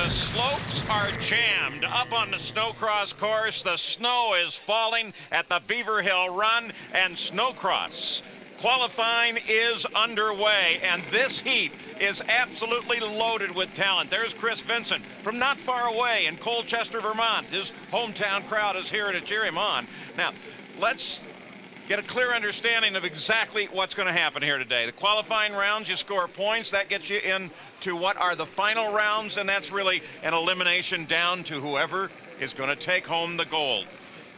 The slopes are jammed up on the snowcross course. The snow is falling at the Beaver Hill Run and Snowcross. Qualifying is underway, and this heat is absolutely loaded with talent. There's Chris Vincent from not far away in Colchester, Vermont. His hometown crowd is here to cheer him on. Now, let's get a clear understanding of exactly what's going to happen here today. The qualifying rounds, you score points. That gets you into what are the final rounds, and that's really an elimination down to whoever is going to take home the gold.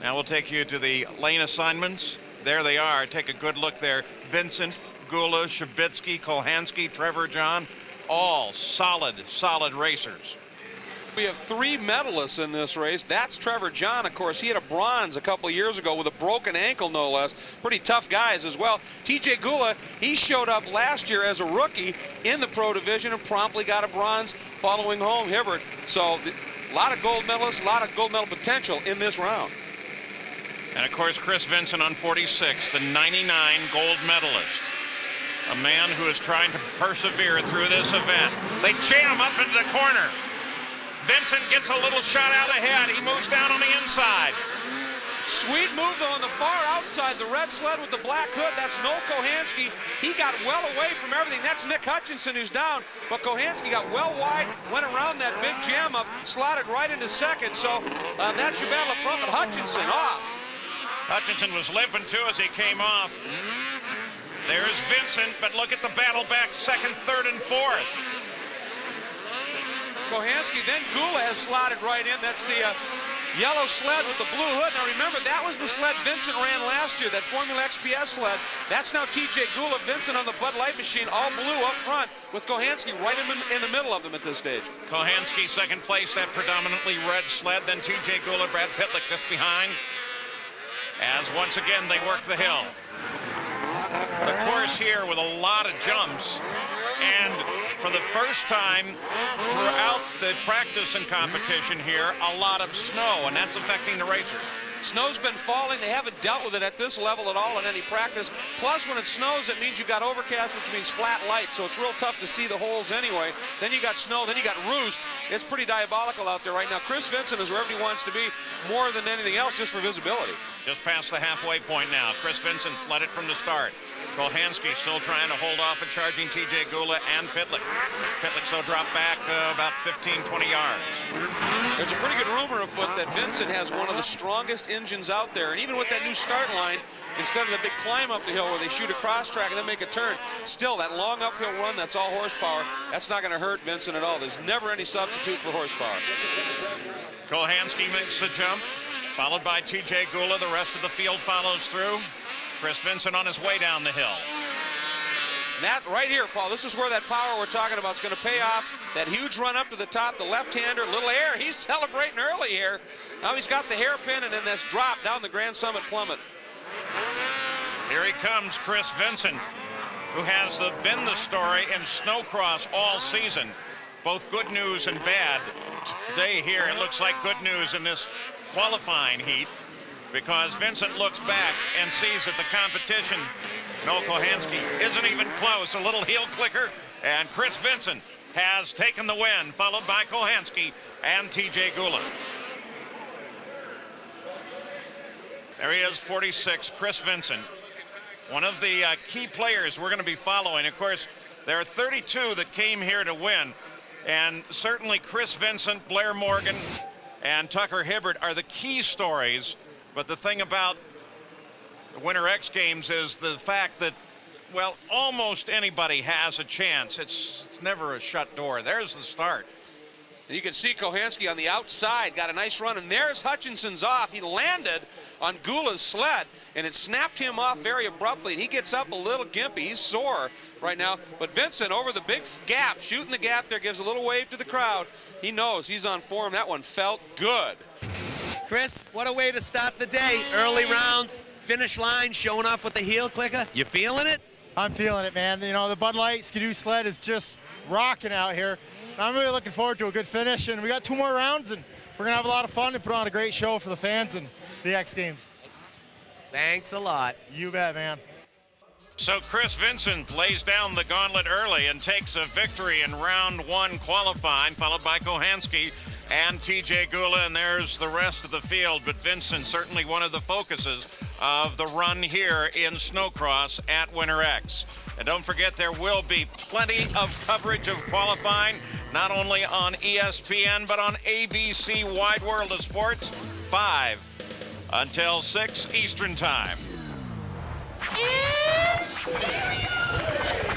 Now we'll take you to the lane assignments. There they are. Take a good look there. Vincent, Gula, Shabitsky, Kolhansky, Trevor John, all solid racers. We have 3 medalists in this race. That's Trevor John, of course. He had a bronze a couple of years ago with a broken ankle, no less. Pretty tough guys as well. TJ Gula, he showed up last year as a rookie in the pro division and promptly got a bronze following home Hibbert. So a lot of gold medalists, a lot of gold medal potential in this round. And of course, Chris Vincent on 46, the 99 gold medalist. A man who is trying to persevere through this event. They jam up into the corner. Vincent gets a little shot out ahead. He moves down on the inside. Sweet move though on the far outside, the red sled with the black hood. That's Noel Kolhansky. He got well away from everything. That's Nick Hutchinson who's down, but Kolhansky got well wide, went around that big jam up, slotted right into second. So that's your battle up front, but Hutchinson off. Hutchinson was limping too as he came off. There's Vincent, but look at the battle back, second, third, and fourth. Kolhansky, then Gula has slotted right in. That's the yellow sled with the blue hood. Now remember, that was the sled Vincent ran last year, that Formula XPS sled. That's now TJ Gula, Vincent on the Bud Light machine, all blue up front, with Kolhansky right in the middle of them at this stage. Kolhansky second place, that predominantly red sled. Then TJ Gula, Brad Pitlick just behind. As once again they work the hill. The course here with a lot of jumps, and for the first time throughout the practice and competition here, a lot of snow, and that's affecting the racers. Snow's been falling. They haven't dealt with it at this level at all in any practice. Plus, when it snows, it means you got overcast, which means flat light, so it's real tough to see the holes anyway. Then you got snow, then you got roost. It's pretty diabolical out there right now. Chris Vincent is wherever he wants to be more than anything else, just for visibility. Just past the halfway point now. Chris Vincent's led it from the start. Kolhansky still trying to hold off and charging TJ Gula and Pitlick. Pitlick so dropped back about 15, 20 yards. There's a pretty good rumor afoot that Vincent has one of the strongest engines out there. And even with that new start line, instead of the big climb up the hill where they shoot a cross track and then make a turn, still that long uphill run, that's all horsepower. That's not going to hurt Vincent at all. There's never any substitute for horsepower. Kolhansky makes the jump, followed by TJ Gula. The rest of the field follows through. Chris Vincent on his way down the hill. That right here, Paul, this is where that power we're talking about is going to pay off. That huge run up to the top, the left-hander, little air. He's celebrating early here. Now he's got the hairpin and then this drop down the Grand Summit plummet. Here he comes, Chris Vincent, who has been the story in Snowcross all season. Both good news and bad. Today here, it looks like good news in this qualifying heat, because Vincent looks back and sees that the competition, Noel Kolhansky, isn't even close. A little heel clicker, and Chris Vincent has taken the win, followed by Kolhansky and TJ Gula. There he is, 46, Chris Vincent. One of the key players we're going to be following. Of course, there are 32 that came here to win, and certainly Chris Vincent, Blair Morgan, and Tucker Hibbert are the key stories. But the thing about the Winter X Games is the fact that, well, almost anybody has a chance. It's never a shut door. There's the start. And you can see Kolhansky on the outside, got a nice run, and there's Hutchinson's off. He landed on Gula's sled, and it snapped him off very abruptly, and he gets up a little gimpy. He's sore right now, but Vincent over the big gap, shooting the gap there, gives a little wave to the crowd. He knows he's on form. That one felt good. Chris, what a way to start the day. Early rounds, finish line, showing off with the heel clicker. You feeling it? I'm feeling it, man. You know, the Bud Light Skidoo sled is just rocking out here. I'm really looking forward to a good finish, and we got 2 more rounds, and we're going to have a lot of fun and put on a great show for the fans and the X Games. Thanks a lot. You bet, man. So Chris Vincent lays down the gauntlet early and takes a victory in round 1 qualifying, followed by Kohanski and TJ Gula, and there's the rest of the field. But Vincent certainly one of the focuses of the run here in Snowcross at Winter X. And don't forget, there will be plenty of coverage of qualifying, not only on ESPN, but on ABC Wide World of Sports, 5 until 6 Eastern Time.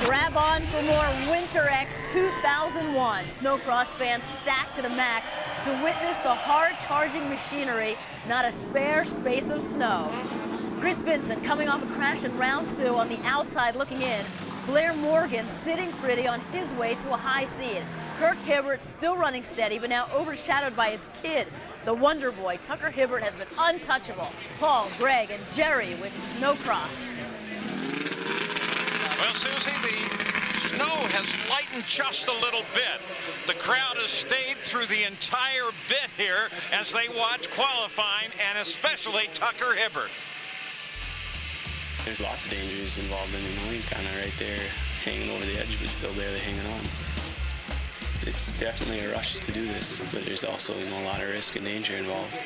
Grab on for more Winter X 2001. Snowcross fans stacked to the max to witness the hard-charging machinery, not a spare space of snow. Chris Vincent coming off a crash in round 2 on the outside looking in. Blair Morgan sitting pretty on his way to a high seed. Kirk Hibbert still running steady, but now overshadowed by his kid, the Wonder Boy. Tucker Hibbert has been untouchable. Paul, Greg, and Jerry with Snowcross. Well, Susie, the snow has lightened just a little bit. The crowd has stayed through the entire bit here as they watch qualifying, and especially Tucker Hibbert. There's lots of dangers involved in, you're kind of right there hanging over the edge, but still barely hanging on. It's definitely a rush to do this, but there's also, a lot of risk and danger involved.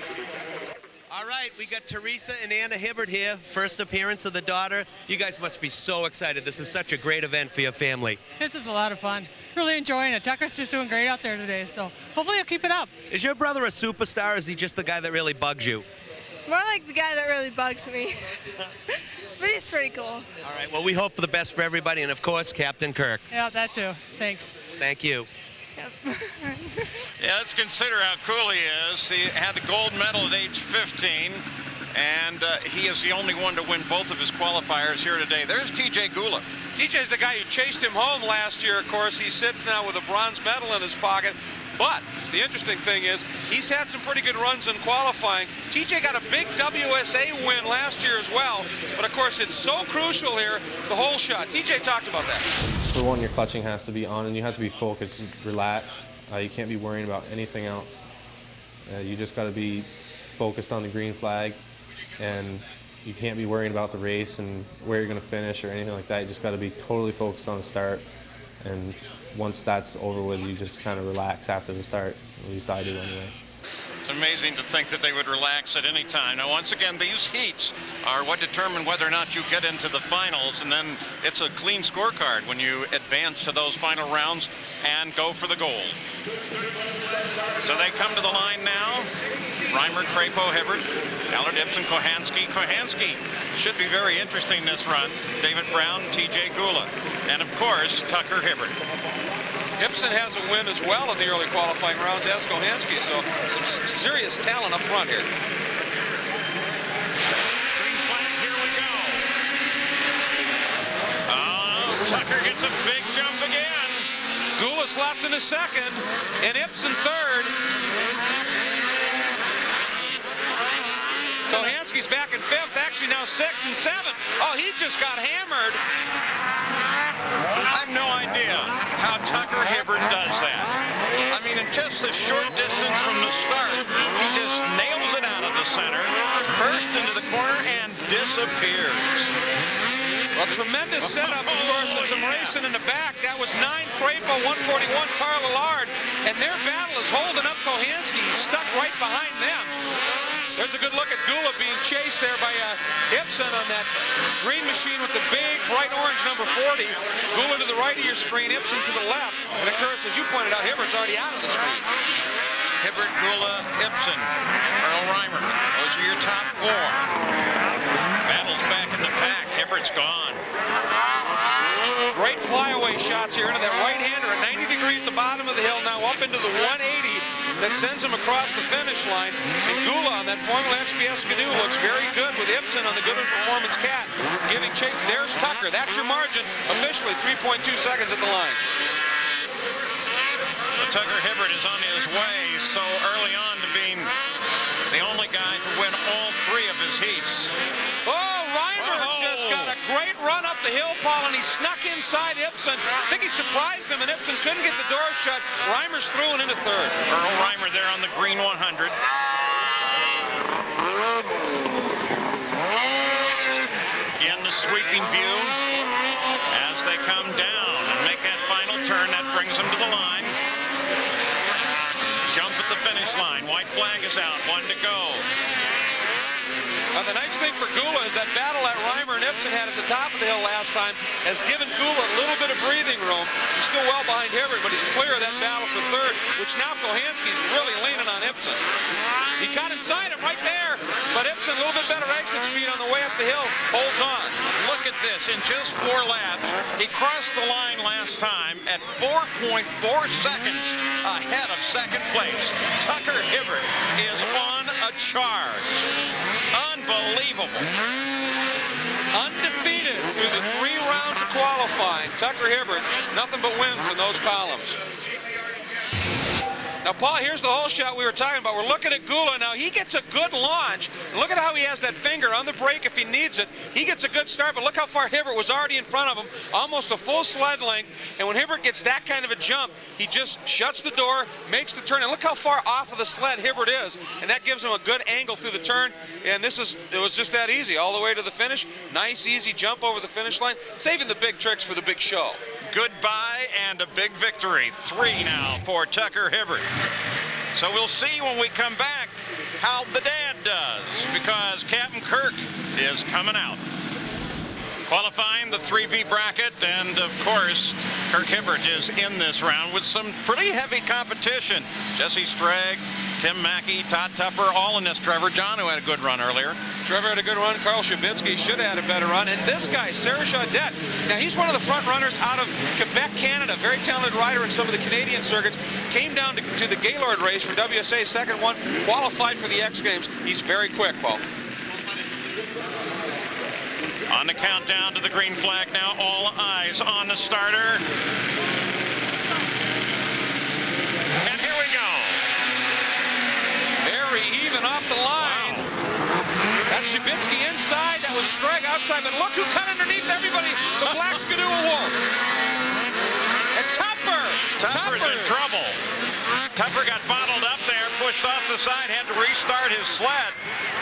All right, we got Teresa and Anna Hibbert here. First appearance of the daughter. You guys must be so excited. This is such a great event for your family. This is a lot of fun. Really enjoying it. Tucker's just doing great out there today, so hopefully he'll keep it up. Is your brother a superstar, or is he just the guy that really bugs you? More like the guy that really bugs me. But he's pretty cool. All right, well, we hope for the best for everybody, and of course, Captain Kirk. Yeah, that too. Thanks. Thank you. Yep. Yeah, let's consider how cool he is. He had a gold medal at age 15, and he is the only one to win both of his qualifiers here today. There's TJ Gula. TJ's the guy who chased him home last year, of course. He sits now with a bronze medal in his pocket. But the interesting thing is, he's had some pretty good runs in qualifying. TJ got a big WSA win last year as well. But of course, it's so crucial here, the whole shot. TJ talked about that. For one, your clutching has to be on, and you have to be focused, relaxed. You can't be worrying about anything else. You just got to be focused on the green flag, and you can't be worrying about the race and where you're going to finish or anything like that. You just got to be totally focused on the start, and once that's over with, you just kind of relax after the start. At least I do anyway. It's amazing to think that they would relax at any time. Now, once again, these heats are what determine whether or not you get into the finals, and then it's a clean scorecard when you advance to those final rounds and go for the gold. So they come to the line now. Reimer, Crapo, Hibbert, Allard, Ibsen, Kohanski. Kohanski should be very interesting this run. David Brown, TJ Gula, and of course, Tucker Hibbert. Ibsen has a win as well in the early qualifying rounds as Kohanski, so some serious talent up front here. Green flag, here we go. Tucker gets a big jump again. Gula slots into second, and Ibsen third. Kohanski's back in fifth, actually now sixth and seventh. Oh, he just got hammered. I have no idea how Tucker Hibbert does that. I mean, in just a short distance from the start, he just nails it out of the center, burst into the corner, and disappears. Well, tremendous setup, of course, with some racing in the back. That was 9 Crapo, 141 Carl Allard, and their battle is holding up Kohanski. He's stuck right behind them. There's a good look at Gula being chased there by Ibsen on that green machine with the big bright orange number 40. Gula to the right of your screen, Ibsen to the left. And of course, as you pointed out, Hibbert's already out of the screen. Hibbert, Gula, Ibsen, Earl Reimer. Those are your top 4. Battles back in the pack. Hibbert's gone. Great flyaway shots here into that right-hander at 90 degrees at the bottom of the hill, now up into the 180 that sends him across the finish line. And Gula on that Formula XPS Skidoo looks very good with Ibsen on the Goodwin Performance Cat giving chase. There's Tucker. That's your margin. Officially 3.2 seconds at the line. Tucker Hibbert is on his way so early on to being the only guy to win all 3 of his heats. Oh, Reimer just got a great run up the hill, Paul, and he snuck inside Ibsen. I think he surprised him, and Ibsen couldn't get the door shut. Reimer's through and into third. Earl Reimer there on the green 100. Again, the sweeping view as they come down and make that final turn. That brings them to the line. Jump at the finish line. White flag is out. 1 to go. The nice thing for Gula is that battle that Reimer and Ibsen had at the top of the hill last time has given Gula a little bit of breathing room. He's still well behind Hibbert, but he's clear of that battle for third, which now Kohanski's really leaning on Ibsen. He got inside him right there, but Ibsen, a little bit better exit speed on the way up the hill, holds on. Look at this. In just 4 laps, he crossed the line last time at 4.4 seconds ahead of second place. Tucker Hibbert is on a charge. Unbelievable. Undefeated through the 3 rounds of qualifying. Tucker Hibbert, nothing but wins in those columns. Now, Paul, here's the whole shot we were talking about. We're looking at Gula. Now, he gets a good launch. Look at how he has that finger on the brake if he needs it. He gets a good start, but look how far Hibbert was already in front of him, almost a full sled length. And when Hibbert gets that kind of a jump, he just shuts the door, makes the turn, and look how far off of the sled Hibbert is. And that gives him a good angle through the turn. And it was just that easy all the way to the finish. Nice, easy jump over the finish line, saving the big tricks for the big show. Goodbye and a big victory. 3 now for Tucker Hibbert. So we'll see when we come back how the dad does, because Captain Kirk is coming out. Qualifying the 3B bracket, and of course, Kirk Hibbert is in this round with some pretty heavy competition. Jesse Stragg, Tim Mackey, Todd Tupper, all in this. Trevor John, who had a good run earlier. Trevor had a good run. Carl Shabinski should have had a better run. And this guy, Serge Audet, now he's one of the front runners out of Quebec, Canada. Very talented rider in some of the Canadian circuits. Came down to the Gaylord race for WSA, second one, qualified for the X Games. He's very quick, Paul. On the countdown to the green flag now, all eyes on the starter. And here we go. Very even off the line. Wow. That's Shabinski inside. That was Stragg outside. But look who cut underneath everybody. The Black Skidoo Wolf. And Tupper. Tupper's in trouble. Tupper got bottled up there, pushed off the side, had to restart his sled.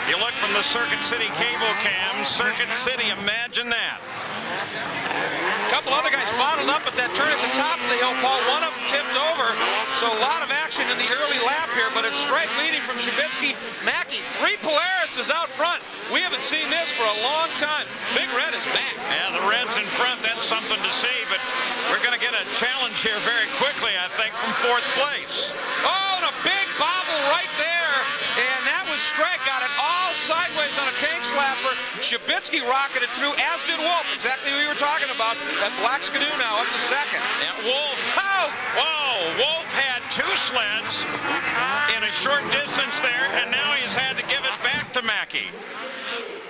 You look from the Circuit City cable cam. Circuit City, imagine that. A couple other guys bottled up at that turn at the top of the hill, Paul. One of them tipped over. So a lot of action in the early lap here, but it's Stragg leading from Shabinski. Mackey, 3 Polaris is out front. We haven't seen this for a long time. Big Red is back. Yeah, the Red's in front. That's something to see, but we're going to get a challenge here very quickly, I think, from 4th place. Oh, and a big bobble right there. And that was Stragg. Got it all sideways on a tank slapper. Shabinski rocketed through, as did Wolf. Exactly what we were talking about. That Black Skidoo now up to second. And Wolf, whoa, Wolf had 2 sleds in a short distance there, and now he's had to give it back to Mackey.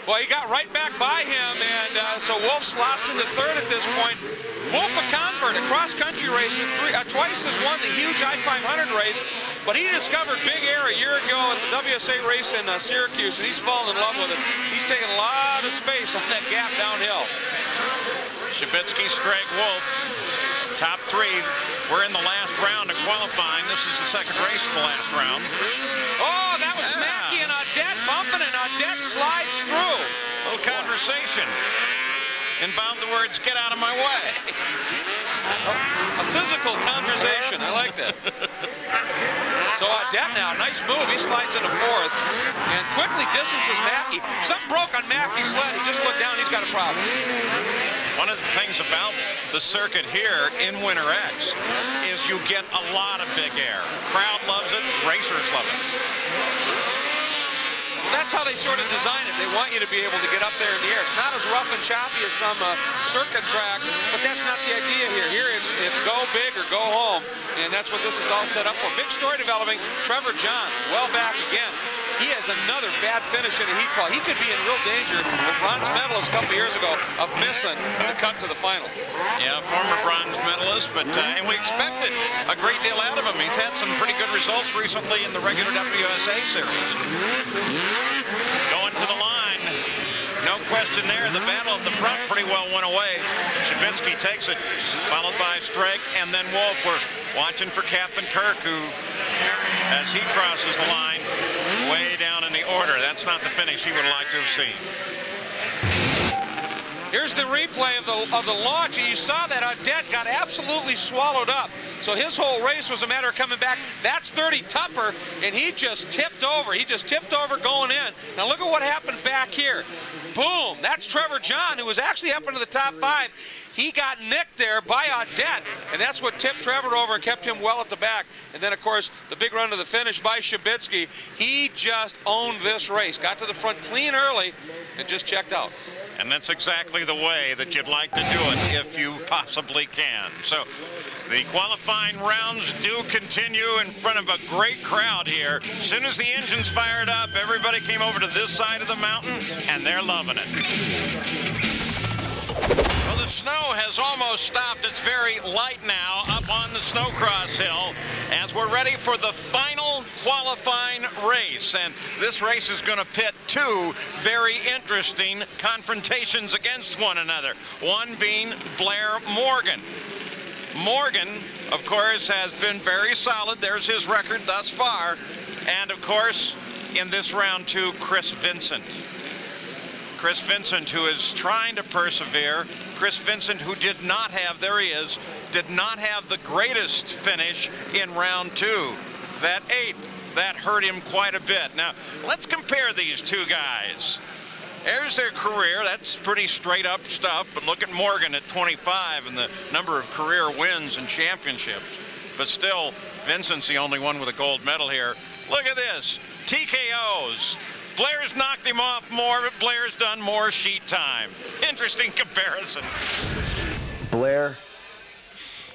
Well, he got right back by him, and so Wolf slots into 3rd at this point. Wolf of Convert, a cross-country race, twice has won the huge I-500 race, but he discovered Big Air a year ago at the WSA race in Syracuse, and he's fallen in love with it. He's taken a lot of space on that gap downhill. Shabinski, Stragg, Wolf, top 3. We're in the last round of qualifying. This is the second race of the last round. Oh, that was Mackey and Audet bumping, and Audet slides through. A little conversation. Inbound the words, get out of my way. A physical conversation. I like that. So Audet now, nice move. He slides into 4th and quickly distances Mackey. Something broke on Mackey's sled. He just looked down. He's got a problem. One of the things about the circuit here in Winter X is you get a lot of big air. Crowd loves it. Racers love it. That's how they sort of design it. They want you to be able to get up there in the air. It's not as rough and choppy as some circuit tracks, but that's not the idea here. Here it's go big or go home, and that's what this is all set up for. Big story developing. Trevor John, well back again. He has another bad finish in a heat call. He could be in real danger, the bronze medalist a couple years ago, of missing the cut to the final. Yeah, former bronze medalist, but and we expected a great deal out of him. He's had some pretty good results recently in the regular WSA series. Going to the line. No question there. The battle at the front pretty well went away. Shabinski takes it, followed by Stragg and then Wolf. We're watching for Captain Kirk, who, as he crosses the line, way down in the order. That's not the finish he would like to have seen. Here's the replay of the launch, and you saw that Audette got absolutely swallowed up. So his whole race was a matter of coming back. That's 30 Tupper, and he just tipped over. He just tipped over going in. Now look at what happened back here. Boom, that's Trevor John, who was actually up into the top 5. He got nicked there by Audette, and that's what tipped Trevor over and kept him well at the back. And then, of course, the big run to the finish by Shabitsky. He just owned this race. Got to the front clean early and just checked out. And that's exactly the way that you'd like to do it if you possibly can. So the qualifying rounds do continue in front of a great crowd here. As soon as the engines fired up, everybody came over to this side of the mountain, and they're loving it. Well, the snow has almost stopped. It's very light now up on the Snowcross hill as we're ready for the final qualifying race. And this race is going to pit 2 very interesting confrontations against one another, one being Blair Morgan. Morgan, of course, has been very solid. There's his record thus far. And, of course, in this round 2, Chris Vincent. Chris Vincent, who is trying to persevere. Chris Vincent, who did not have, there he is, did not have the greatest finish in round 2. That 8th, that hurt him quite a bit. Now, let's compare these two guys. There's their career. That's pretty straight up stuff. But look at Morgan at 25 and the number of career wins and championships. But still, Vincent's the only one with a gold medal here. Look at this. TKOs. Blair's knocked him off more, but Blair's done more sheet time. Interesting comparison. Blair,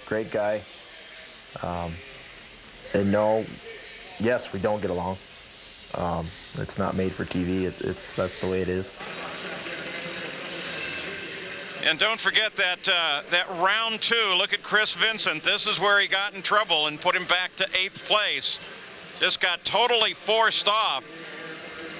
great guy. And no, yes, we don't get along. It's not made for TV. That's the way it is. And don't forget that that round 2. Look at Chris Vincent. This is where he got in trouble and put him back to 8th place. Just got totally forced off.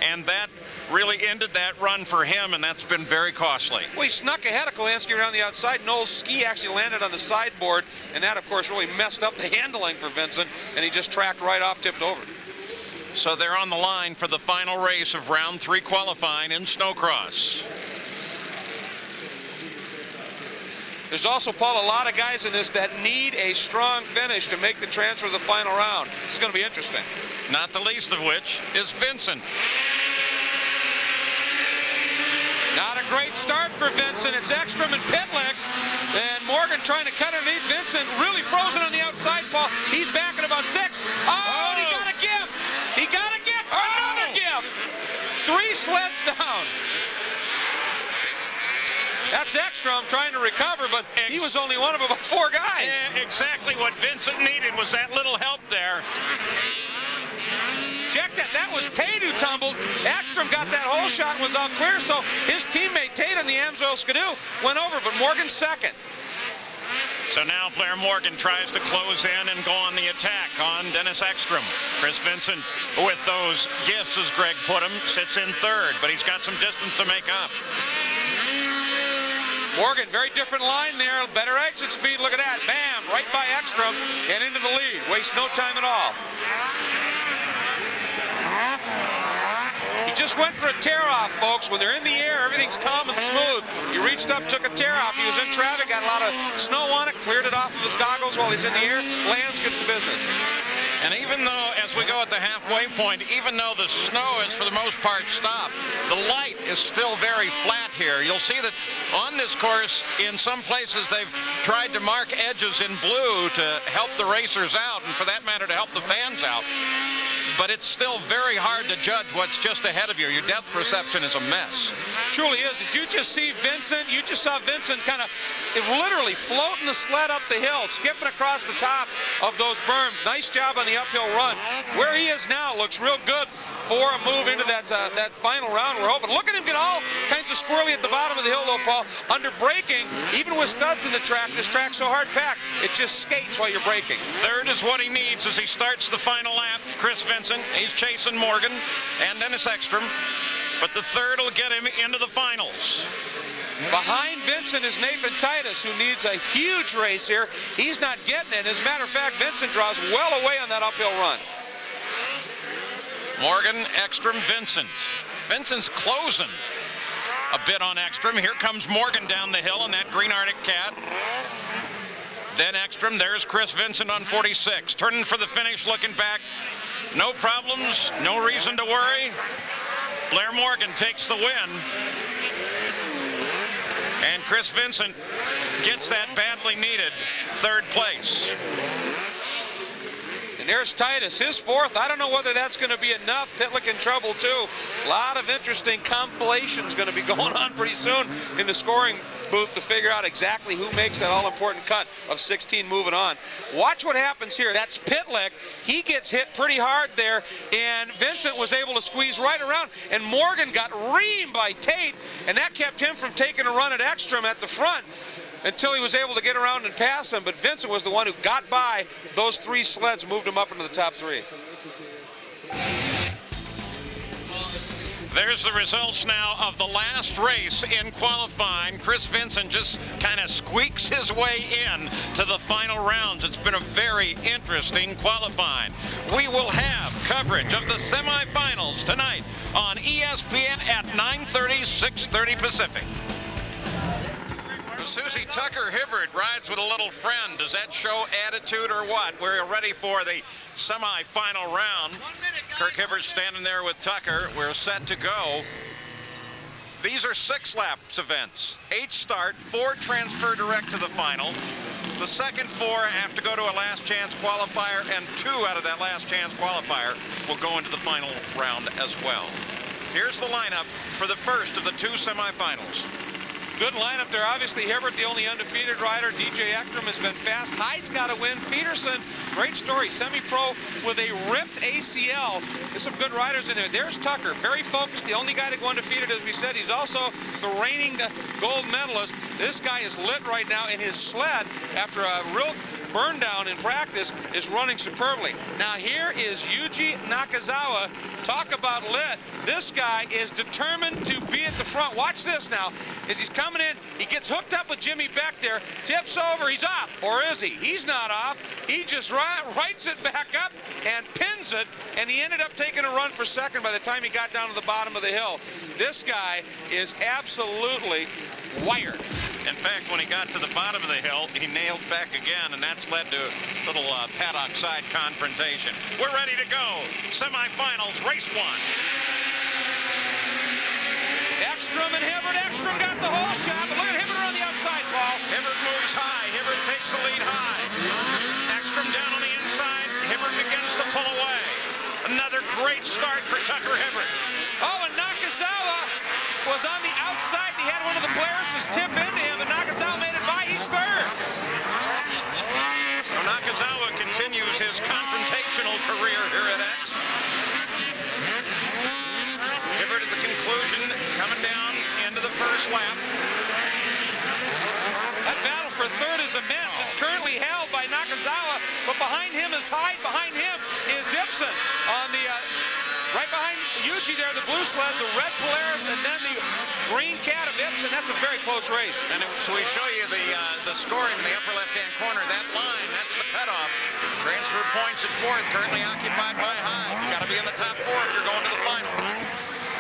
And that really ended that run for him, and that's been very costly. Well, he snuck ahead of Kolanski around the outside. Noel's ski actually landed on the sideboard, and that, of course, really messed up the handling for Vincent, and he just tracked right off, tipped over. So they're on the line for the final race of round 3 qualifying in Snowcross. There's also, Paul, a lot of guys in this that need a strong finish to make the transfer to the final round. It's going to be interesting. Not the least of which is Vincent. Not a great start for Vincent. It's Ekstrom and Pitlick. And Morgan trying to cut underneath Vincent. Really frozen on the outside, Paul. He's back at about 6th. Oh, and he got a gift. He got a gift. Another gift. 3 sleds down. That's Ekstrom trying to recover, but he was only one of about 4 guys. Yeah, exactly what Vincent needed was that little help there. Check that. That was Tate who tumbled. Ekstrom got that whole shot and was all clear, so his teammate Tate on the Amsoil Skidoo went over, but Morgan's second. So now Blair Morgan tries to close in and go on the attack on Dennis Ekstrom. Chris Vincent, with those gifts, as Greg put him, sits in 3rd, but he's got some distance to make up. Morgan, very different line there. Better exit speed. Look at that. Bam, right by Ekstrom and into the lead. Wastes no time at all. He just went for a tear-off, folks. When they're in the air, everything's calm and smooth. He reached up, took a tear-off. He was in traffic, got a lot of snow on it, cleared it off of his goggles while he's in the air. Lands, gets the business. And even though, as we go at the halfway point, even though the snow is for the most part stopped, the light is still very flat here. You'll see that on this course, in some places, they've tried to mark edges in blue to help the racers out, and for that matter, to help the fans out. But it's still very hard to judge what's just ahead of you. Your depth perception is a mess. Truly is. Did you just see Vincent? You just saw Vincent kind of literally floating the sled up the hill, skipping across the top of those berms. Nice job on the uphill run. Where he is now looks real good for a move into that final round. We're hoping. Look at him get all kinds of squirrely at the bottom of the hill, though, Paul. Under braking, even with studs in the track, this track's so hard packed, it just skates while you're braking. 3rd is what he needs as he starts the final lap. Chris Vincent, he's chasing Morgan and Dennis Ekstrom, but the 3rd will get him into the finals. Behind Vincent is Nathan Titus, who needs a huge race here. He's not getting it. As a matter of fact, Vincent draws well away on that uphill run. Morgan, Ekstrom, Vincent. Vincent's closing. a bit on Ekstrom. Here comes Morgan down the hill in that green Arctic Cat. Then Ekstrom, there's Chris Vincent on 46. Turning for the finish, looking back. No problems, no reason to worry. Blair Morgan takes the win. And Chris Vincent gets that badly needed third place. And there's Titus, his fourth. I don't know whether that's going to be enough. Pitlick in trouble too. A lot of interesting compilations going to be going on pretty soon in the scoring booth to figure out exactly who makes that all-important cut of 16 moving on. Watch what happens here. That's Pitlick. He gets hit pretty hard there, and Vincent was able to squeeze right around, and Morgan got reamed by Tate, and that kept him from taking a run at Ekstrom at the front until he was able to get around and pass him. But Vincent was the one who got by those three sleds, moved him up into the top three. There's the results now of the last race in qualifying. Chris Vincent just kind of squeaks his way in to the final rounds. It's been a very interesting qualifying. We will have coverage of the semifinals tonight on ESPN at 9:30, 6:30 Pacific. Susie Tucker Hibbert rides with a little friend. Does that show attitude or what? We're ready for the semi-final round. Kirk Hibbert standing there with Tucker. We're set to go. These are 6 laps events. 8 start, 4 transfer direct to the final. The second 4 have to go to a last chance qualifier, and 2 out of that last chance qualifier will go into the final round as well. Here's the lineup for the first of the 2 semifinals. Good lineup there. Obviously, Hibbert, the only undefeated rider. DJ Ekstrom has been fast. Hyde's got a win. Peterson, great story. Semi-pro with a ripped ACL. There's some good riders in there. There's Tucker, very focused. The only guy to go undefeated, as we said. He's also the reigning gold medalist. This guy is lit right now, and his sled, after a real burn down in practice, is running superbly. Now here is Yuji Nakazawa. Talk about lit. This guy is determined to be at the front. Watch this now. As he's coming in, he gets hooked up with Jimmy Beck there, tips over, he's off. Or is he? He's not off. He just rights it back up and pins it, and he ended up taking a run for second by the time he got down to the bottom of the hill. This guy is absolutely wired. In fact, when he got to the bottom of the hill, he nailed Beck again, and that's led to a little paddock side confrontation. We're ready to go. Semifinals, race 1. Ekstrom and Hibbert. Ekstrom got the whole shot, but look at Hibbert on the outside, Paul. Hibbert moves high. Hibbert takes the lead high. Ekstrom down on the inside. Hibbert begins to pull away. Another great start for Tucker Hibbert. Oh, and Nakazawa was on the outside. He had one of the players just tip into him, and Nakazawa made it by. He's third. So Nakazawa continues his confrontational career here at X. Hibbert at the conclusion, coming down into the first lap. That battle for third is immense. It's currently held by Nakazawa, but behind him is Hyde. Behind him is Ibsen on the right behind Yuji there, the blue sled, the red Polaris, and then the green Cat of Ibsen. That's a very close race. And so we show you the scoring in the upper left-hand corner. That line, that's the cutoff. Transfer points at 4th, currently occupied by Hyde. You got to be in the top 4 if you're going to the final.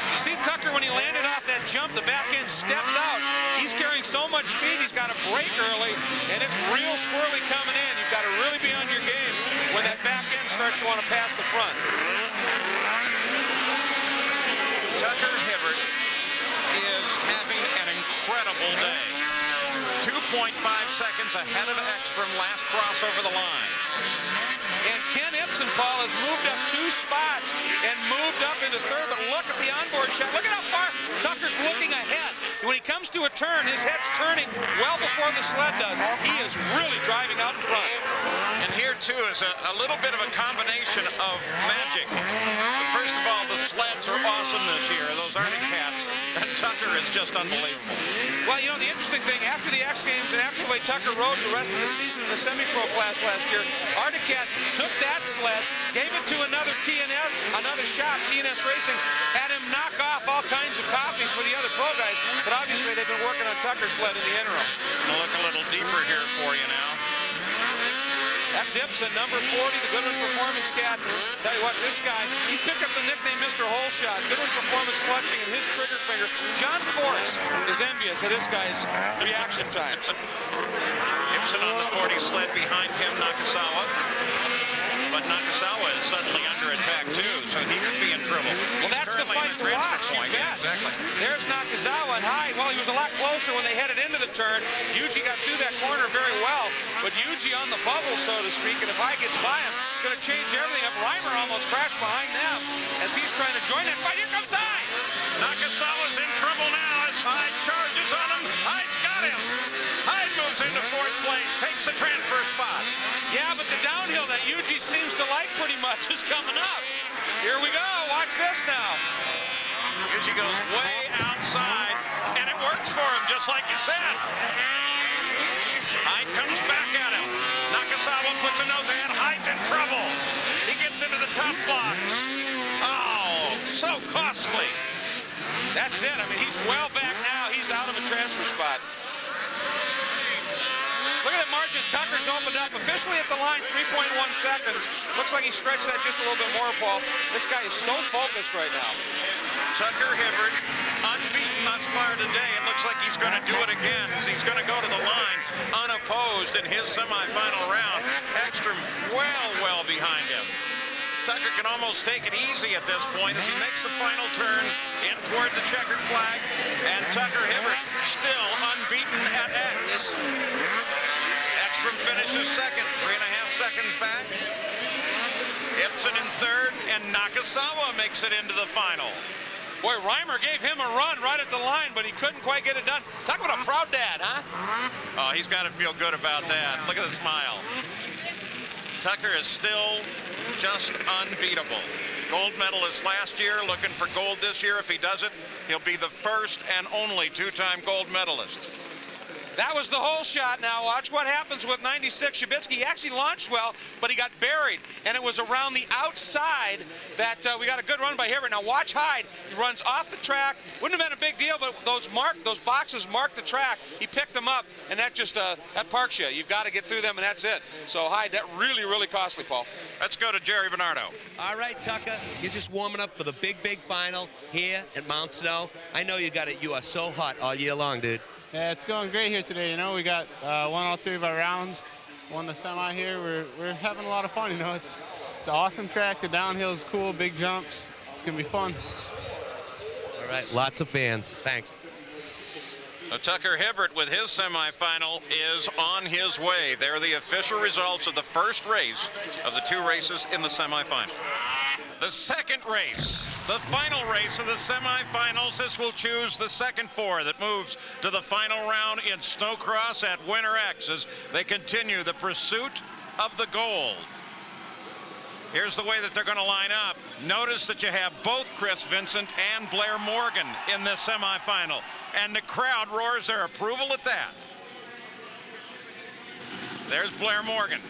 You see Tucker, when he landed off that jump, the back end stepped out. He's carrying so much speed, he's got to brake early, and it's real swirly coming in. You've got to really be on your game when that back end starts to want to pass the front. Tucker Hibbert is having an incredible day. 2.5 seconds ahead of Ekstrom, last cross over the line. And Ken Ibsen, Paul, has moved up 2 spots and moved up into third, but look at the onboard shot. Look at how far Tucker's looking ahead. When he comes to a turn, his head's turning well before the sled does. He is really driving out in front. And here, too, is a little bit of a combination of magic. First of all, the sleds are awesome this year, those Arctic Cats, and Tucker is just unbelievable. Well, you know, the interesting thing, after the X Games and after the way Tucker rode the rest of the season in the semi-pro class last year, Arctic Cat took that sled, gave it to another shop, TNS Racing, had him knock off all kinds of copies for the other pro guys, but obviously they've been working on Tucker's sled in the interim. We'll look a little deeper here for you now. That's Ibsen, number 40, the Goodwin Performance Cat. Tell you what, this guy, he's picked up the nickname Mr. Hole Shot. Goodwin Performance clutching in his trigger finger. John Forrest is envious of this guy's reaction times. Ibsen on the 40 sled behind him, Nakasawa. But Nakasawa is suddenly under attack too, so he could be in trouble. Well, that's the fight to watch. Yeah, exactly. There's Nakazawa and Hyde. Well, he was a lot closer when they headed into the turn. Yuji got through that corner very well, but Yuji on the bubble, so to speak, and if Hyde gets by him, it's going to change everything up. Reimer almost crashed behind them as he's trying to join that fight. Here comes Hyde! Nakasawa's in trouble now as Hyde charges on him. Hyde's got him. Hyde moves into fourth place, takes the transfer spot. Yeah, but the downhill that Yuji seems to like pretty much is coming up. Here we go. Watch this now. Yuji goes way outside, and it works for him, just like you said. Hyde comes back at him. Nakasawa puts a nose ahead. Hyde's in trouble. He gets into the top box. Oh, so costly. That's it. I mean, he's well back now. He's out of a transfer spot. Look at that margin. Tucker's opened up officially at the line, 3.1 seconds. Looks like he stretched that just a little bit more, Paul. This guy is so focused right now. Tucker Hibbert, unbeaten thus far today. It looks like he's going to do it again. He's going to go to the line unopposed in his semifinal round. Ekstrom well behind him. Tucker can almost take it easy at this point as he makes the final turn in toward the checkered flag. And Tucker Hibbert still unbeaten at X. Ekstrom finishes second, 3.5 seconds back. Ibsen in third, and Nakasawa makes it into the final. Boy, Reimer gave him a run right at the line, but he couldn't quite get it done. Talk about a proud dad, huh? Oh, he's got to feel good about that. Look at the smile. Tucker is still just unbeatable. Gold medalist last year, looking for gold this year. If he does it, he'll be the first and only two-time gold medalist. That was the hole shot. Now watch what happens with 96. Shabitsky, he actually launched well, but he got buried, and it was around the outside that we got a good run by Hibbert. Now watch Hyde. He runs off the track. Wouldn't have been a big deal, but those boxes marked the track. He picked them up, and that just that parks you. You've got to get through them, and that's it. So Hyde, that really costly, Paul. Let's go to Jerry Bernardo. All right, Tucker, you're just warming up for the big final here at Mount Snow. I know you got it. You are so hot all year long, dude. Yeah, it's going great here today. You know, we got won all 3 of our rounds, won the semi here. We're having a lot of fun. You know, it's an awesome track. The downhill is cool, big jumps. It's gonna be fun. All right, lots of fans. Thanks. Tucker Hibbert with his semifinal is on his way. They're the official results of the first race of the 2 races in the semifinal. The second race, the final race of the semifinals. This will choose the second 4 that moves to the final round in Snowcross at Winter X as they continue the pursuit of the gold. Here's the way that they're going to line up. Notice that you have both Chris Vincent and Blair Morgan in this semifinal, and the crowd roars their approval at that. There's Blair Morgan.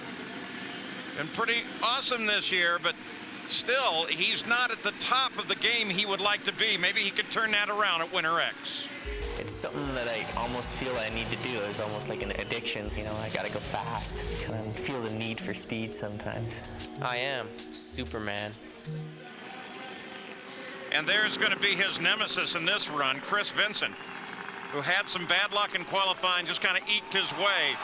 Been pretty awesome this year, but still, he's not at the top of the game he would like to be. Maybe he could turn that around at Winter X. It's something that I almost feel I need to do. It's almost like an addiction. You know, I gotta go fast. Kind of feel the need for speed sometimes. I am Superman. And there's going to be his nemesis in this run, Chris Vincent, who had some bad luck in qualifying, just kind of eked his way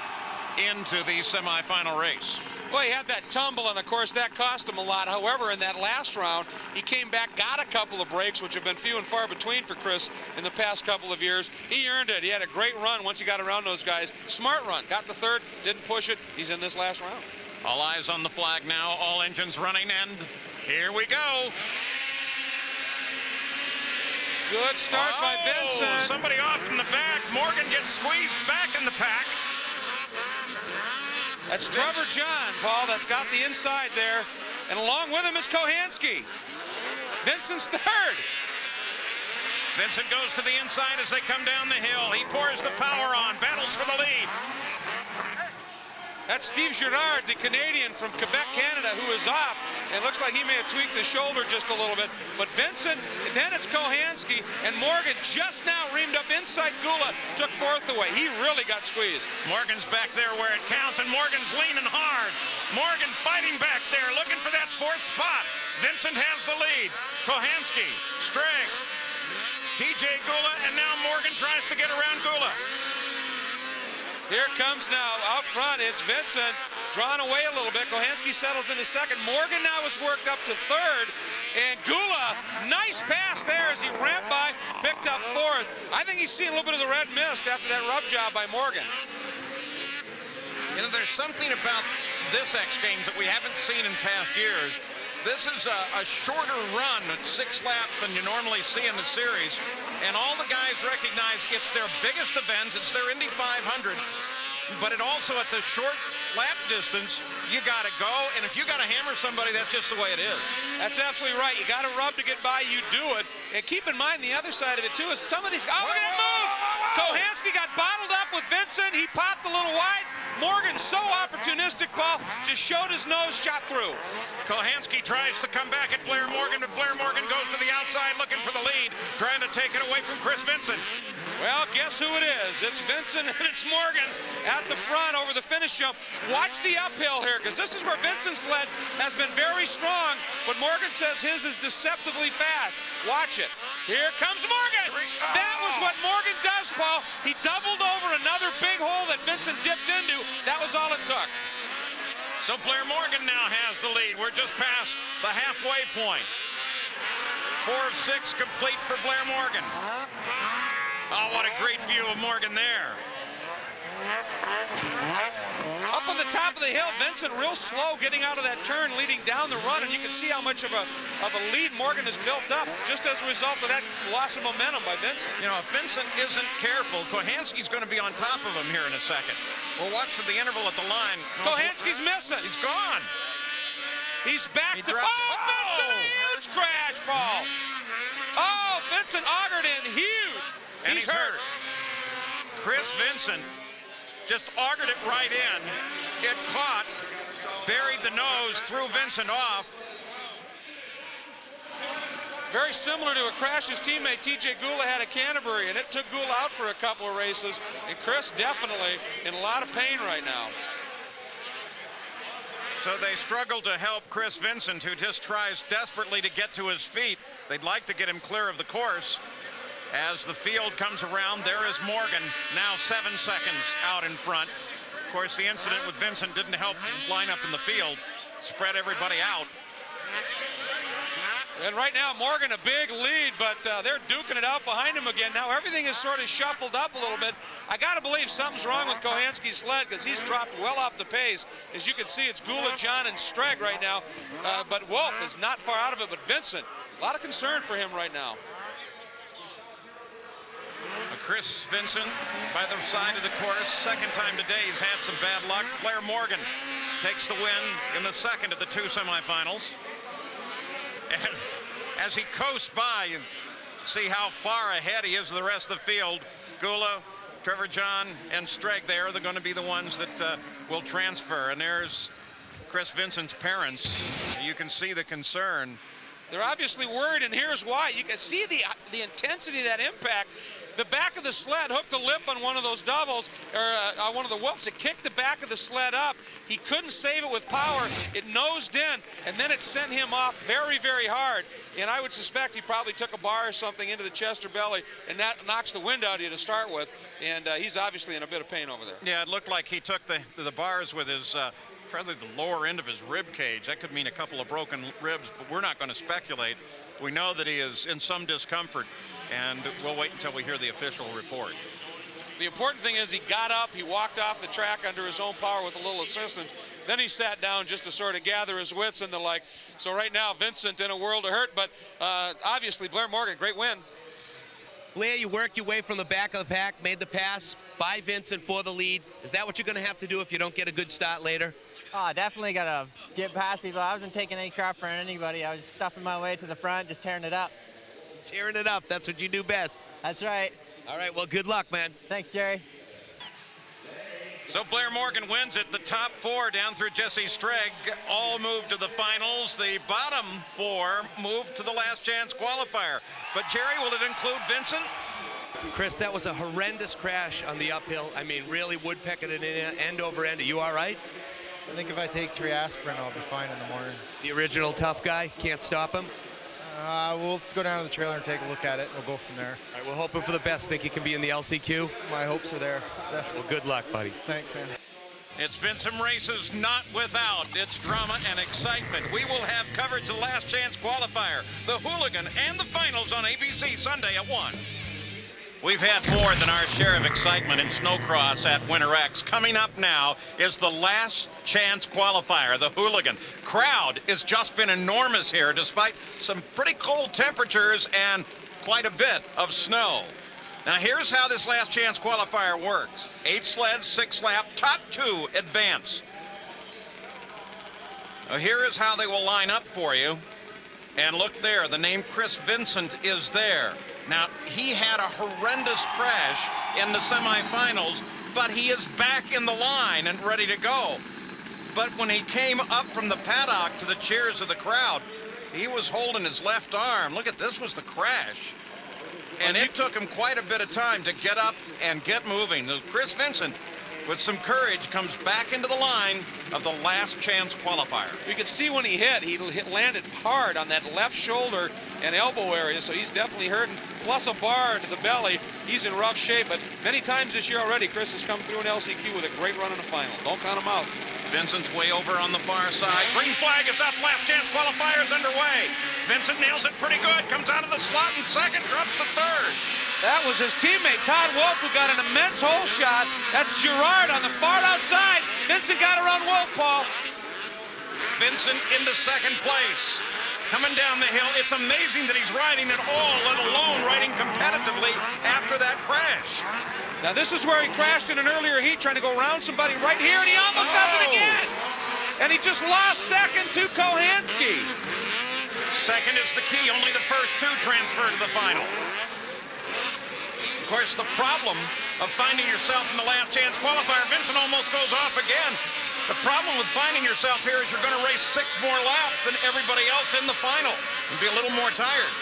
into the semifinal race. Well, he had that tumble, and of course that cost him a lot. However, in that last round, he came back, got a couple of breaks, which have been few and far between for Chris in the past couple of years. He earned it. He had a great run once he got around those guys. Smart run. Got the third, didn't push it. He's in this last round. All eyes on the flag now, all engines running, and here we go. Good start by Vincent. Somebody off in the back. Morgan gets squeezed back in the pack. That's Trevor John, Paul, that's got the inside there. And along with him is Kohansky. Vincent's third. Vincent goes to the inside as they come down the hill. He pours the power on, battles for the lead. That's Steve Girard, the Canadian from Quebec, Canada, who is off. And it looks like he may have tweaked his shoulder just a little bit. But Vincent, then it's Kohansky, and Morgan just now reamed up inside Gula, took fourth away. He really got squeezed. Morgan's back there where it counts, and Morgan's leaning hard. Morgan fighting back there, looking for that fourth spot. Vincent has the lead. Kohanski, Strag, TJ Gula, and now Morgan tries to get around Gula. Here comes now out front. It's Vincent drawn away a little bit. Kohanski settles into second. Morgan now is worked up to third. And Gula, nice pass there as he ramped by, picked up fourth. I think he's seen a little bit of the red mist after that rub job by Morgan. You know, there's something about this X Games that we haven't seen in past years. This is a shorter run at 6 laps than you normally see in the series. And all the guys recognize it's their biggest event. It's their Indy 500. But it also, at the short lap distance, you got to go. And if you got to hammer somebody, that's just the way it is. That's absolutely right. You got to rub to get by, you do it. And keep in mind the other side of it, too, is some of these... Oh, look at him move! Kohanski got bottled up with Vincent. He popped a little wide. Morgan, so opportunistic, Paul, just showed his nose, shot through. Kohanski tries to come back at Blair Morgan, but Blair Morgan goes to the outside looking for the lead, trying to take it away from Chris Vincent. Well, guess who it is? It's Vincent and it's Morgan at the front over the finish jump. Watch the uphill here, because this is where Vincent's sled has been very strong, but Morgan says his is deceptively fast. Watch it. Here comes Morgan. That was what Morgan does, Paul. He doubled over another big hole that Vincent dipped into. That was all it took. So Blair Morgan now has the lead. We're just past the halfway point. 4 of 6 complete for Blair Morgan. Oh, what a great view of Morgan there. Up on the top of the hill, Vincent real slow getting out of that turn, leading down the run, and you can see how much of a lead Morgan has built up just as a result of that loss of momentum by Vincent. You know, if Vincent isn't careful, Kohanski's going to be on top of him here in a second. We'll watch for the interval at the line. Kohanski's missing. He's gone. He's back to... Vincent, a huge crash, Paul. Oh, Vincent augured in huge. And he's hurt. Chris Vincent just augured it right in. It caught, buried the nose, threw Vincent off. Very similar to a crash his teammate TJ Gula had at Canterbury, and it took Gula out for a couple of races, and Chris definitely in a lot of pain right now. So they struggle to help Chris Vincent, who just tries desperately to get to his feet. They'd like to get him clear of the course. As the field comes around, there is Morgan, now 7 seconds out in front. Of course, the incident with Vincent didn't help line up in the field, spread everybody out. And right now, Morgan a big lead, but they're duking it out behind him again. Now everything is sort of shuffled up a little bit. I got to believe something's wrong with Kohanski's sled, because he's dropped well off the pace. As you can see, it's Gula, John, and Strag right now. But Wolf is not far out of it, but Vincent, a lot of concern for him right now. Chris Vincent by the side of the course. Second time today he's had some bad luck. Blair Morgan takes the win in the second of the 2 semifinals. And as he coasts by, and see how far ahead he is of the rest of the field. Gula, Trevor John, and Streg there. They're going to be the ones that will transfer. And there's Chris Vincent's parents. You can see the concern. They're obviously worried, and here's why. You can see the intensity of that impact. The back of the sled hooked the lip on one of those doubles, or on one of the whoops. It kicked the back of the sled up. He couldn't save it with power. It nosed in, and then it sent him off very, very hard. And I would suspect he probably took a bar or something into the chest or belly, and that knocks the wind out of you to start with. And he's obviously in a bit of pain over there. Yeah, it looked like he took the bars with his... probably the lower end of his rib cage. That could mean a couple of broken ribs, but we're not going to speculate. We know that he is in some discomfort, and we'll wait until we hear the official report. The important thing is he got up, he walked off the track under his own power with a little assistance. Then he sat down just to sort of gather his wits and the like. So right now, Vincent in a world of hurt, but obviously Blair Morgan, great win. Blair, you worked your way from the back of the pack, made the pass by Vincent for the lead. Is that what you're going to have to do if you don't get a good start later? Oh, definitely got to get past people. I wasn't taking any crap from anybody. I was stuffing my way to the front, just tearing it up. Tearing it up, that's what you do best. That's right. All right, well, good luck, man. Thanks, Jerry. So Blair Morgan wins it. The top 4 down through Jesse Streg all move to the finals. The bottom 4 move to the last chance qualifier. But Jerry, will it include Vincent? Chris, that was a horrendous crash on the uphill. I mean, really woodpecking it in end over end. Are you all right? I think if I take 3 aspirin, I'll be fine in the morning. The original tough guy, can't stop him? We'll go down to the trailer and take a look at it. We'll go from there. All right, we're hoping for the best. Think you can be in the LCQ? My hopes are there, definitely. Well, good luck, buddy. Thanks, man. It's been some races not without its drama and excitement. We will have coverage of the Last Chance Qualifier, the Hooligan, and the finals on ABC Sunday at 1. We've had more than our share of excitement in Snowcross at Winter X. Coming up now is the Last Chance Qualifier, the Hooligan. Crowd has just been enormous here despite some pretty cold temperatures and quite a bit of snow. Now here's how this Last Chance Qualifier works. 8 sleds, 6 lap, top 2 advance. Now here is how they will line up for you. And look there, the name Chris Vincent is there. Now, he had a horrendous crash in the semifinals, but he is back in the line and ready to go. But when he came up from the paddock to the cheers of the crowd, he was holding his left arm. Look at this, was the crash. And it took him quite a bit of time to get up and get moving. Chris Vincent, with some courage, comes back into the line of the Last Chance Qualifier. You can see when he landed hard on that left shoulder and elbow area, so he's definitely hurting. Plus a bar to the belly. He's in rough shape, but many times this year already, Chris has come through an LCQ with a great run in the final. Don't count him out. Vincent's way over on the far side. Green flag is up. Last Chance Qualifier is underway. Vincent nails it pretty good. Comes out of the slot in second, drops to third. That was his teammate, Todd Wolf, who got an immense hole shot. That's Girard on the far outside. Vincent got around Wolf, Paul. Vincent into second place. Coming down the hill. It's amazing that he's riding at all, let alone riding competitively after that crash. Now this is where he crashed in an earlier heat, trying to go around somebody right here, and he almost does it again. And he just lost second to Kohanski. Second is the key. Only the first 2 transfer to the final. Of course, the problem of finding yourself in the Last Chance Qualifier, Vincent almost goes off again. The problem with finding yourself here is you're going to race 6 more laps than everybody else in the final and be a little more tired.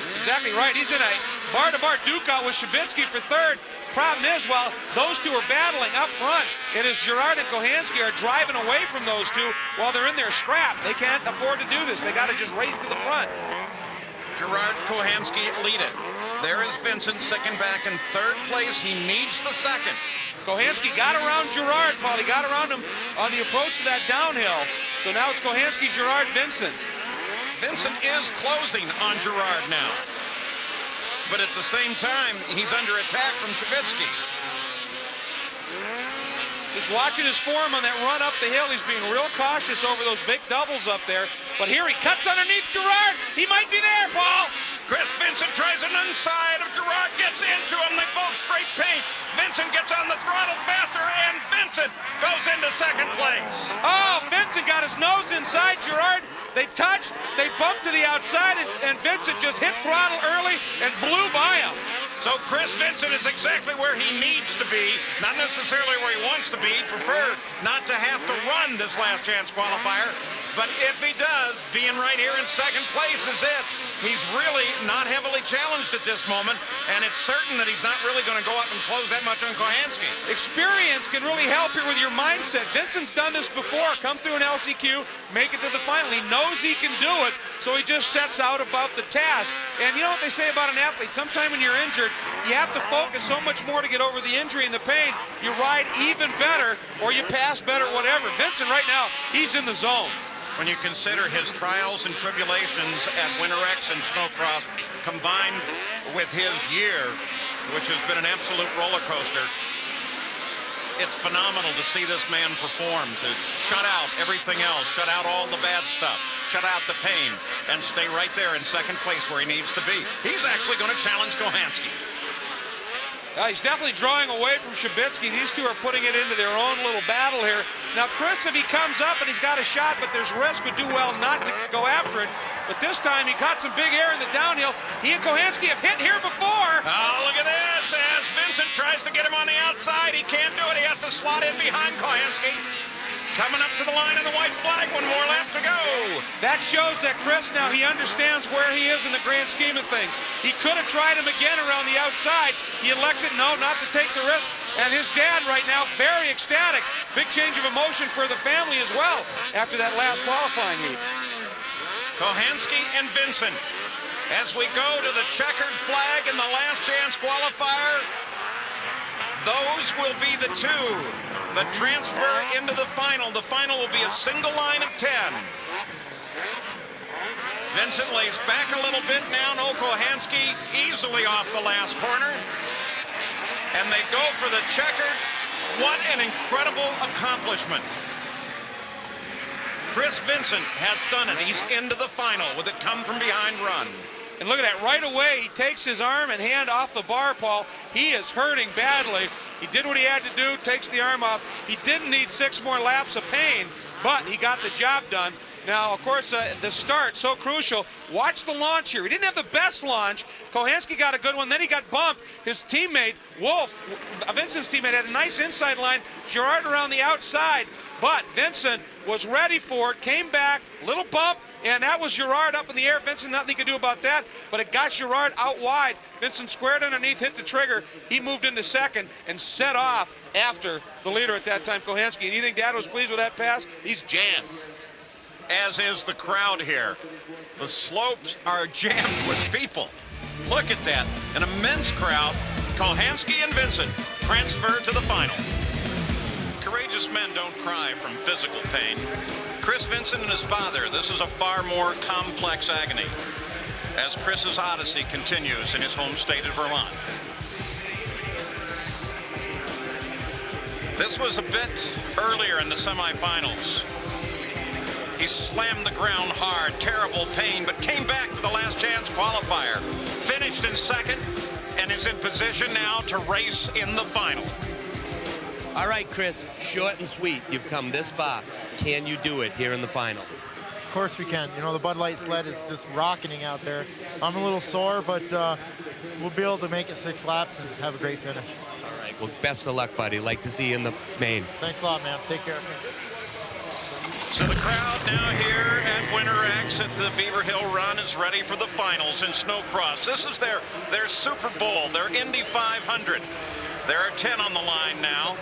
That's exactly right. He's in a bar-to-bar duke-out with Shabitsky for third. Problem is, while those two are battling up front, it is Girard and Kohanski are driving away from those two while they're in their scrap. They can't afford to do this. They got to just race to the front. Girard, Kohanski lead it. There is Vincent, second back in third place. He needs the second. Kohanski got around Girard, Paul. He got around him on the approach to that downhill. So now it's Kohanski, Girard, Vincent. Vincent is closing on Girard now. But at the same time, he's under attack from Shabitsky. Just watching his form on that run up the hill, he's being real cautious over those big doubles up there. But here he cuts underneath Girard. He might be there, Paul. Chris Vincent tries an inside of Girard, gets into him. They both straight paint. Vincent gets on the throttle faster, and Vincent goes into second place. Oh, Vincent got his nose inside Girard. They touched, they bumped to the outside, and Vincent just hit throttle early and blew by him. So Chris Vincent is exactly where he needs to be, not necessarily where he wants to be. He'd prefer not to have to run this Last Chance Qualifier. But if he does, being right here in second place is it. He's really not heavily challenged at this moment, and it's certain that he's not really going to go up and close that much on Kohanski. Experience can really help here with your mindset. Vincent's done this before, come through an LCQ, make it to the final. He knows he can do it, so he just sets out about the task. And you know what they say about an athlete? Sometime when you're injured, you have to focus so much more to get over the injury and the pain. You ride even better, or you pass better, whatever. Vincent right now, he's in the zone. When you consider his trials and tribulations at Winter X and Snowcross, combined with his year, which has been an absolute roller coaster, it's phenomenal to see this man perform, to shut out everything else, shut out all the bad stuff, shut out the pain, and stay right there in second place where he needs to be. He's actually going to challenge Kohanski. He's definitely drawing away from Shabitsky. These two are putting it into their own little battle here. Now, Chris, if he comes up and he's got a shot, but there's risk, would do well not to go after it. But this time, he caught some big air in the downhill. He and Kohanski have hit here before. Oh, look at this. As Vincent tries to get him on the outside, he can't do it. He has to slot in behind Kohanski. coming up to the line in the white flag. One more lap to go. That shows that Chris now, he understands where he is in the grand scheme of things. He could have tried him again around the outside. He elected no, not to take the risk. And his dad right now, very ecstatic. Big change of emotion for the family as well after that last qualifying heat. Kohanski and Vincent. As we go to the checkered flag in the last chance qualifier, those will be the two that transfer into the final. The final will be a single line of 10. Vincent lays back a little bit now. No, Kohanski easily off the last corner. And they go for the checkered. What an incredible accomplishment. Chris Vincent has done it. He's into the final with a come from behind run. And look at that, right away, he takes his arm and hand off the bar, Paul. He is hurting badly. He did what he had to do, takes the arm off. He didn't need 6 more laps of pain, but he got the job done. Now, of course, the start, so crucial. Watch the launch here. He didn't have the best launch. Kohanski got a good one, then he got bumped. His teammate, Wolf, Vincent's teammate, had a nice inside line. Girard around the outside, but Vincent was ready for it, came back, little bump, and that was Girard up in the air. Vincent, nothing he could do about that, but it got Girard out wide. Vincent squared underneath, hit the trigger. He moved into second and set off after the leader at that time, Kohanski. And you think Dad was pleased with that pass? He's jammed. As is the crowd here. The slopes are jammed with people. Look at that, an immense crowd. Kohanski and Vincent transfer to the final. Courageous men don't cry from physical pain. Chris Vincent and his father, this is a far more complex agony as Chris's odyssey continues in his home state of Vermont. This was a bit earlier in the semifinals. He slammed the ground hard, terrible pain, but came back for the last chance qualifier. Finished in second and is in position now to race in the final. All right, Chris, short and sweet. You've come this far. Can you do it here in the final? Of course we can. You know, the Bud Light sled is just rocketing out there. I'm a little sore, but we'll be able to make it 6 laps and have a great finish. All right, well, best of luck, buddy. Like to see you in the main. Thanks a lot, man. Take care. So the crowd now here at Winter X at the Beaver Hill Run is ready for the finals in Snowcross. This is their Super Bowl, their Indy 500. There are 10 on the line now.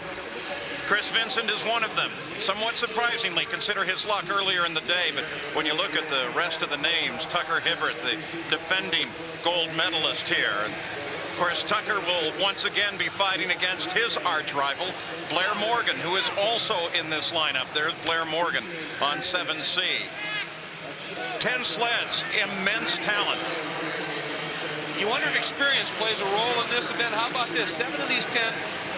Chris Vincent is one of them. Somewhat surprisingly, consider his luck earlier in the day, but when you look at the rest of the names, Tucker Hibbert, the defending gold medalist here. Of course, Tucker will once again be fighting against his arch rival, Blair Morgan, who is also in this lineup. There's Blair Morgan on 7C. 10 sleds, immense talent. You wonder if experience plays a role in this event. How about this? 7 of these 10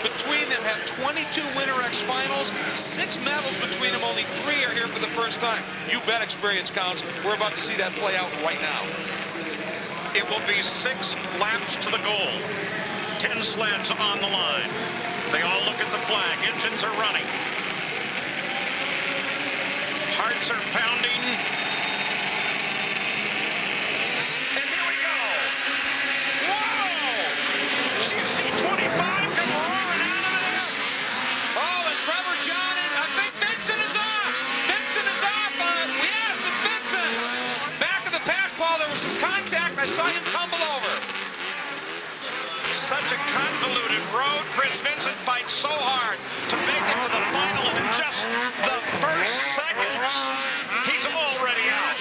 between them have 22 Winter X finals, 6 medals between them. Only 3 are here for the first time. You bet experience counts. We're about to see that play out right now. It will be 6 laps to the goal. 10 sleds on the line. They all look at the flag. Engines are running. Hearts are pounding. And here we go. Whoa! You see 25 come roaring out of there. Oh, and Trevor John, I think Vincent is off. Vincent is off. Yes, it's Vincent. Back of the pack, Paul, there was some contact. I saw him tumble over. Such a convoluted road. Chris Vincent fights so hard to make it to the final, and in just the first seconds, he's already out.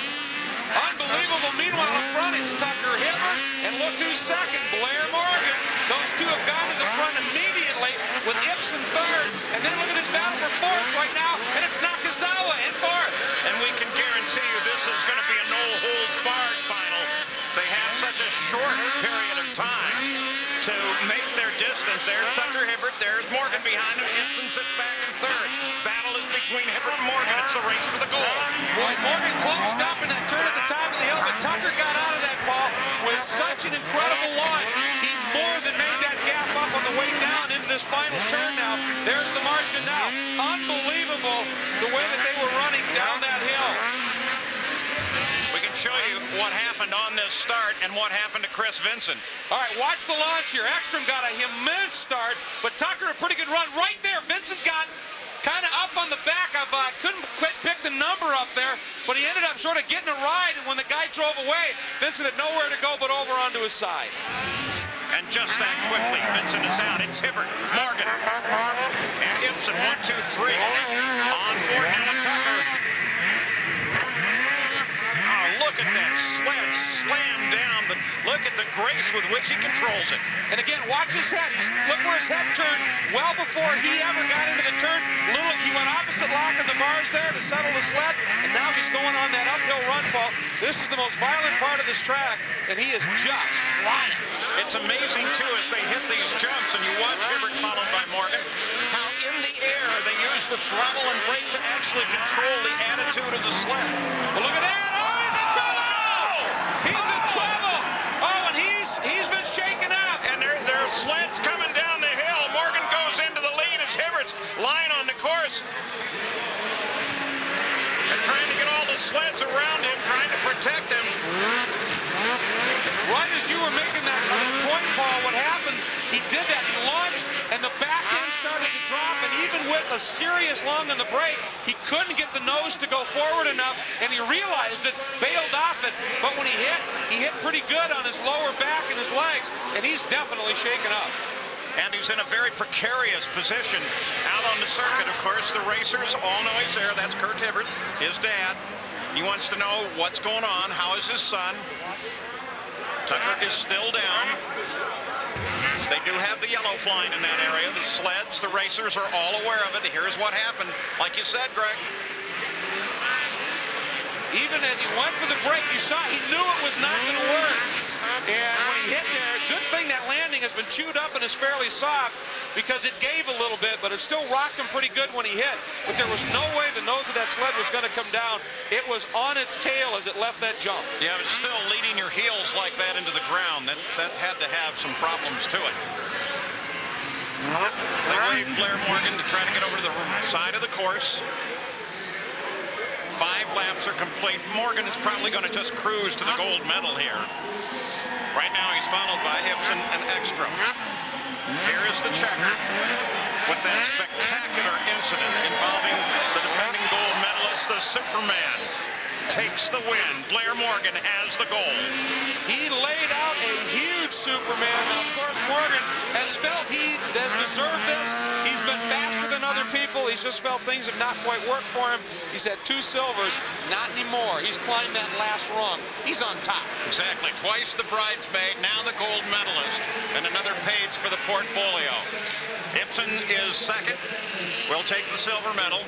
Unbelievable. Meanwhile, up front, it's Tucker Hibbert, and look who's second, Blair Morgan. Those two have gone to the front immediately with Ibsen third, and then look at this battle for fourth right now, and it's Nakazawa in fourth. And we can guarantee you this is going to be a no-holds-barred final. They have such a short period of time to make their distance. There's Tucker Hibbert, there's Morgan behind him. Ibsen sits back in third. Battle is between Hibbert and Morgan. It's the race for the goal. Boy, Morgan closed up in that turn at the top of the hill, but Tucker got out of that ball with such an incredible launch. He more than made that gap up on the way down into this final turn now. There's the margin now. Unbelievable the way that they were running down that hill. We can show you what happened on this start and what happened to Chris Vincent. All right, watch the launch here. Ekstrom got a immense start, but Tucker a pretty good run right there. Vincent got kind of up on the back of, couldn't quite pick the number up there, but he ended up sort of getting a ride, and when the guy drove away, Vincent had nowhere to go but over onto his side. And just that quickly, Vincent is out. It's Hibbert, Morgan, and Ibsen, 1, 2, 3. On board now, Tucker. Oh, look at that sled slam down, but look at the grace with which he controls it. And again, watch his head. Look where his head turned well before he ever got into the turn. He went opposite lock of the bars there to settle the sled, and now he's going on that uphill run, Paul. This is the most violent part of this track, and he is just flying. It's amazing, too, as they hit these jumps, and you watch Hibbert followed by Morgan, how in the air they use the throttle and brake to actually control the attitude of the sled. Well, look at that. Oh, he's in trouble! He's in trouble! Oh, and he's been shaken up. And their sled's coming down the hill. Morgan goes into the lead as Hibbert's lying on the course. They're trying to get all the sleds around him, trying to protect him. Right as you were making that point, Paul, what happened, he did that. He launched, and the back end started to drop, and even with a serious lung on the brake, he couldn't get the nose to go forward enough, and he realized it, bailed off it, but when he hit pretty good on his lower back and his legs, and he's definitely shaken up. And he's in a very precarious position out on the circuit. Of course, the racers all know he's there. That's Kurt Hibbert, his dad. He wants to know what's going on. How is his son? Tucker is still down. They do have the yellow flying in that area. The sleds, the racers are all aware of it. Here's what happened. Like you said, Greg. Even as he went for the break, you saw he knew it was not going to work. And when he hit there, good thing that landing has been chewed up and is fairly soft because it gave a little bit, but it still rocked him pretty good when he hit. But there was no way the nose of that sled was going to come down. It was on its tail as it left that jump. Yeah, but still leading your heels like that into the ground, that had to have some problems to it. They waved Blair Morgan to try to get over to the side of the course. 5 laps are complete. Morgan is probably going to just cruise to the gold medal here. Right now he's followed by Ibsen and Ekstrom. Here is the checker with that spectacular incident involving the defending gold medalist, the Superman. Takes the win. Blair Morgan has the gold. He laid out a huge Superman. Now, of course, Morgan has felt he has deserved this. He's been faster than other people. He's just felt things have not quite worked for him. He's had 2 silvers, not anymore. He's climbed that last rung. He's on top. Exactly. Twice the bridesmaid, now the gold medalist, and another page for the portfolio. Ibsen is second. Will take the silver medal.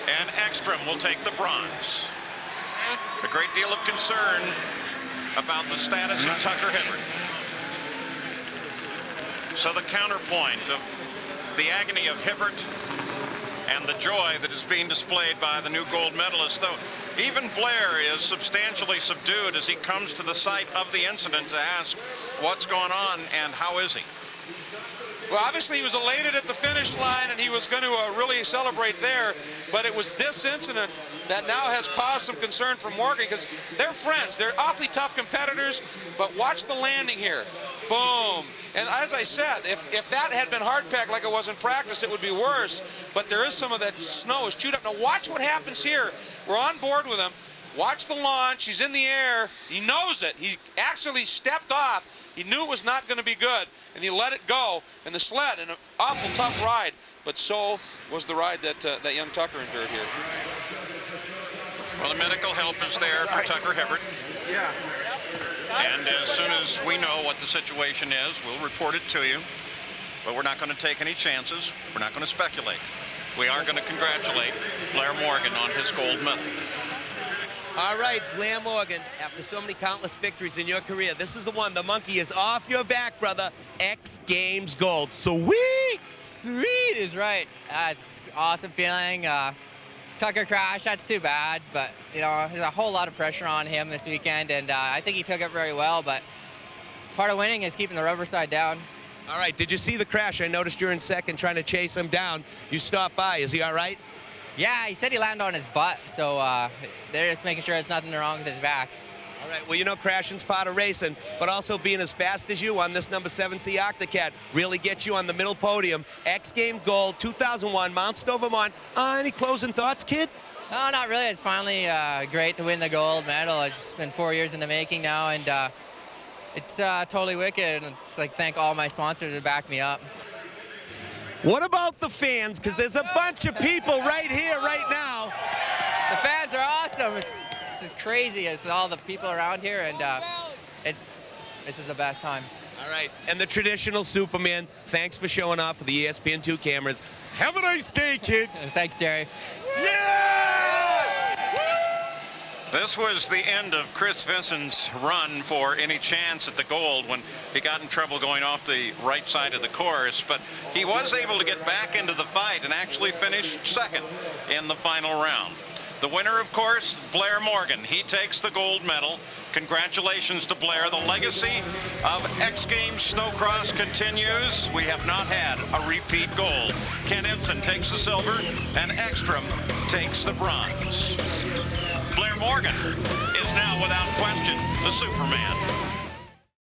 And Ekstrom will take the bronze. A great deal of concern about the status of Tucker Hibbert. So the counterpoint of the agony of Hibbert and the joy that is being displayed by the new gold medalist, though even Blair is substantially subdued as he comes to the site of the incident to ask what's going on and how is he. Well, obviously he was elated at the finish line and he was going to really celebrate there, but it was this incident that now has caused some concern for Morgan because they're friends. They're awfully tough competitors, but watch the landing here. Boom. And as I said, if that had been hard packed like it was in practice, it would be worse, but there is some of that snow is chewed up. Now watch what happens here. We're on board with him. Watch the launch. He's in the air. He knows it. He actually stepped off. He knew it was not going to be good, and he let it go. And the sled, an awful tough ride, but so was the ride that that young Tucker endured here. Well, the medical help is there for Tucker Hibbert. Yeah. And as soon as we know what the situation is, we'll report it to you. But we're not going to take any chances. We're not going to speculate. We are going to congratulate Blair Morgan on his gold medal. All right, Blair Morgan, after so many countless victories in your career, this is the one. The monkey is off your back, brother. X Games gold. Sweet! Sweet is right. It's awesome feeling. Tucker crashed, that's too bad, but you know, there's a whole lot of pressure on him this weekend, and I think he took it very well, but part of winning is keeping the rubber side down. All right, did you see the crash? I noticed you're in second trying to chase him down. You stopped by. Is he all right? Yeah, he said he landed on his butt, so they're just making sure there's nothing wrong with his back. All right, well, you know crashing's part of racing, but also being as fast as you on this number 7C Octocat really gets you on the middle podium. X Game Gold 2001, Mount Snow, Vermont. Any closing thoughts, kid? No, not really. It's finally great to win the gold medal. It's been 4 years in the making now, and it's totally wicked. It's like thank all my sponsors that back me up. What about the fans? Because there's a bunch of people right here, right now. The fans are awesome. It's just crazy. It's all the people around here, and this is the best time. All right, and the traditional Superman, thanks for showing off for the ESPN2 cameras. Have a nice day, kid. Thanks, Jerry. This was the end of Chris Vincent's run for any chance at the gold when he got in trouble going off the right side of the course, but he was able to get back into the fight and actually finish second in the final round. The winner, of course, Blair Morgan. He takes the gold medal. Congratulations to Blair. The legacy of X Games Snowcross continues. We have not had a repeat gold. Ken Ibsen takes the silver, and Ekstrom takes the bronze. Blair Morgan is now, without question, the Superman.